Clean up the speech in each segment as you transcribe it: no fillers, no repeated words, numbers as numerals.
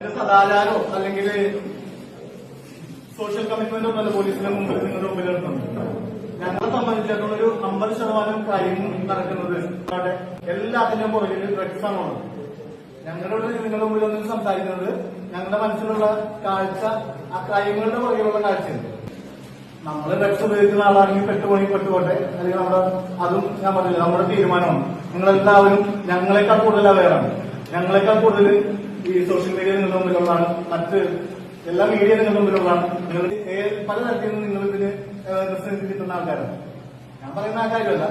സദാചാരോ അല്ലെങ്കിൽ സോഷ്യൽ കമ്മിറ്റ്മെന്റോ ഒന്നല്ല പോലീസിന്റെ മുമ്പിൽ നിങ്ങളുടെ മുമ്പിൽ നടത്തുന്നത്. ഞങ്ങളെ സംബന്ധിച്ചിടത്തോളം ഒരു 50% കാര്യങ്ങൾ നടക്കുന്നത് എല്ലാത്തിന്റെയും പുറകിൽ ഡ്രഗ്സ് ആണുള്ളത്. ഞങ്ങളോട് നിങ്ങളുടെ മുമ്പിൽ ഒന്നും സംസാരിക്കുന്നത് ഞങ്ങളുടെ മനസ്സിലുള്ള കാഴ്ച ആ കാര്യങ്ങളുടെ പുറകിലുള്ള കാഴ്ചയാണ്. നമ്മൾ ഡ്രഗ്സ് ഉപയോഗിക്കുന്ന ആളാണെങ്കിൽ പെട്ടുപോട്ടെ, അല്ലെങ്കിൽ നമ്മുടെ അതും ഞാൻ പറഞ്ഞില്ല, നമ്മുടെ തീരുമാനമാണ്. നിങ്ങളെല്ലാവരും ഞങ്ങളെക്കാൾ കൂടുതൽ അവയറാണ്. ഞങ്ങളെക്കാൾ കൂടുതൽ ഈ സോഷ്യൽ മീഡിയ നിങ്ങളുടെ മുമ്പിലുള്ളതാണ്, മറ്റ് എല്ലാ മീഡിയ നിങ്ങളുടെ മുമ്പിലുള്ളതാണ്. നിങ്ങൾ പലതരത്തിൽ നിന്ന് നിങ്ങൾ ഇതിന് കിട്ടുന്ന ആൾക്കാരാണ്. ഞാൻ പറയുന്ന ആ കാര്യമല്ല.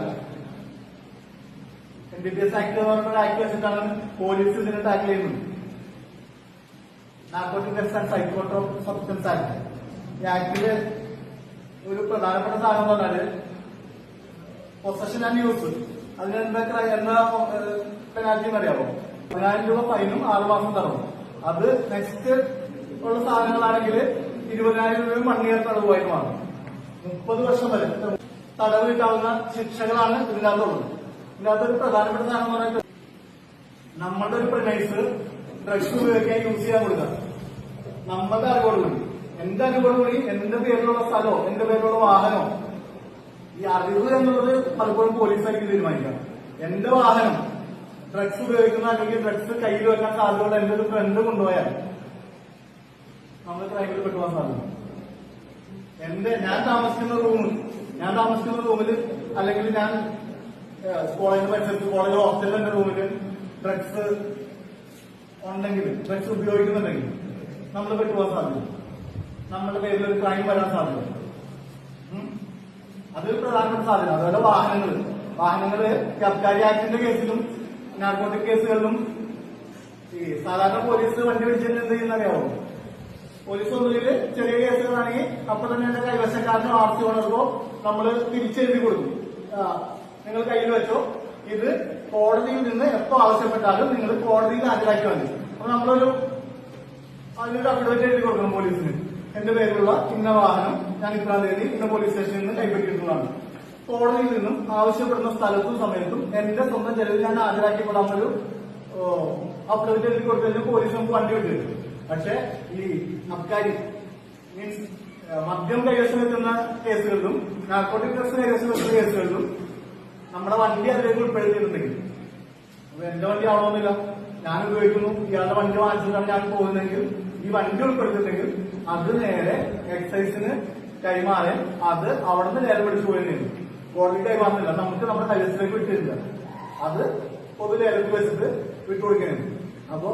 NDPS ആക്ട് എന്ന് പറഞ്ഞ ആക്ട് വെച്ചിട്ടാണ് പോലീസ് ഇതിനെ ടാക്കിൾ ചെയ്യുന്നത്. Narcotic drugs and psychotropic substance act. ഈ ആക്ടില് ഒരു പ്രധാനപ്പെട്ട സാധനം എന്ന് പറഞ്ഞാല് പൊസഷൻ ആൻഡ് യൂസ്. അതിനെന്താ പെനാൽറ്റി എന്നറിയാമോ? 10,000 രൂപ ഫൈനും 6 മാസം തടവും. അത് നെക്സ്റ്റ് ഉള്ള സാധനങ്ങളാണെങ്കിൽ 20,000 രൂപയും 1 ഇയർ തടവുമായിട്ട് മാറും. 30 വർഷം വരെ തടവ് കിട്ടാവുന്ന ശിക്ഷകളാണ് ഇതിനകത്തുള്ളത്. ഇതിനകത്തൊരു പ്രധാനപ്പെട്ട സാധനം എന്ന് പറഞ്ഞാൽ നമ്മളുടെ ഒരു പ്രിമൈസ് ഡ്രഗ്സ് ഉപയോഗിക്കാൻ യൂസ് ചെയ്യാൻ കൊടുക്കുക. നമ്മളുടെ അറിവോടുകൂടി, എന്റെ അറിവോടുകൂടി, എന്റെ പേരിലുള്ള സ്ഥലമോ എന്റെ പേരിലുള്ള വാഹനമോ, ഈ അറിവ് എന്നുള്ളത് പലപ്പോഴും പോലീസായിരിക്കും തീരുമാനിക്കാം. എന്റെ വാഹനം ഡ്രഗ്സ് ഉപയോഗിക്കുന്ന അല്ലെങ്കിൽ ഡ്രഗ്സ് കയ്യിൽ വെക്കാൻ സാധ്യതയുള്ള എന്റെ ഒരു ഫ്രണ്ട് കൊണ്ടുപോയാൽ നമ്മൾ ക്രൈമിൽ പെട്ടുപോകാൻ സാധ്യത. ഞാൻ താമസിക്കുന്ന റൂമിൽ അല്ലെങ്കിൽ ഞാൻ കോളേജിന്റെ പരിസരത്ത്, കോളേജ് ഹോസ്റ്റലിൽ എന്റെ റൂമിൽ ഡ്രഗ്സ് ഉണ്ടെങ്കിൽ, ഡ്രഗ്സ് ഉപയോഗിക്കുന്നുണ്ടെങ്കിൽ നമ്മൾ പെട്ടുപോകാൻ സാധ്യത. നമ്മുടെ പേരിൽ ഒരു ക്രൈം വരാൻ സാധ്യത. അതൊരു പ്രധാനപ്പെട്ട സാധ്യത. അതുപോലെ വാഹനങ്ങള് അബ്കാരി ആക്ടിന്റെ കേസിലും നാർക്കോട്ടിക് കേസുകളിലും ഈ സാധാരണ പോലീസ് വണ്ടി പിടിച്ചിട്ട് എന്ത് ചെയ്യുന്നറിയാവോ? പോലീസ് ഒന്നുകില് ചെറിയ കേസുകളാണെങ്കിൽ അപ്പൊ തന്നെ എന്റെ കൈവശക്കാരനോ RC ഓണർക്കോ നമ്മള് തിരിച്ചെഴുതി കൊടുക്കും. നിങ്ങൾ കയ്യിൽ വെച്ചോ, ഇത് കോടതിയിൽ നിന്ന് എപ്പോ ആവശ്യപ്പെട്ടാലും നിങ്ങൾ കോടതിയിൽ ഹാജരാക്കി മതി. അപ്പൊ നമ്മളൊരു അതിനൊരു അഫിഡവിറ്റ് എഴുതി കൊടുക്കണം പോലീസിന്. എന്റെ പേരിലുള്ള ഇന്ന വാഹനം ഞാൻ ഇത്രാം തീയതി ഇന്ന പോലീസ് സ്റ്റേഷനിൽ നിന്ന് കൈപ്പറ്റിയിട്ടുള്ളതാണ്. കോടതിയിൽ നിന്നും ആവശ്യപ്പെടുന്ന സ്ഥലത്തും സമയത്തും എന്റെ സ്വന്തം ചെലവിൽ ഞാൻ ഹാജരാക്കിക്കൊള്ളാമൊരു അഫിഡവിറ്റ് എഴുതി കൊടുത്തതിന് പോലീസ് നമുക്ക് വണ്ടി വിട്ടു. പക്ഷെ ഈ അബ്കാരി മീൻസ് മദ്യം കൈവശം വെക്കുന്ന കേസുകളിലും നാർക്കോട്ടിക് ഡ്രഗ്സ് കൈവശം വെക്കുന്ന കേസുകളിലും നമ്മുടെ വണ്ടി അതിലേക്ക് ഉൾപ്പെടുത്തിയിട്ടുണ്ടെങ്കിൽ, അപ്പൊ എന്റെ വണ്ടി ആവണമെന്നില്ല, ഞാൻ ഉപയോഗിക്കുന്നു, ഇയാളുടെ വണ്ടി വാങ്ങിച്ചിട്ടാണ് ഞാൻ പോകുന്നതെങ്കിൽ ഈ വണ്ടി ഉൾപ്പെടുത്തിയിട്ടുണ്ടെങ്കിൽ അത് നേരെ എക്സൈസിന് കൈമാറാൻ അത് അവിടെ നിന്ന് ലേലം പിടിച്ചു പോയിരുന്നു. കോടതി കൈമാറുന്നില്ല, നമുക്ക് നമ്മുടെ കൈവശത്തിലേക്ക് വിട്ടിട്ടില്ല. അത് പൊതു ലേലത്തിൽ വെച്ചിട്ട് വിട്ടുകൊടുക്കുന്നത്. അപ്പോ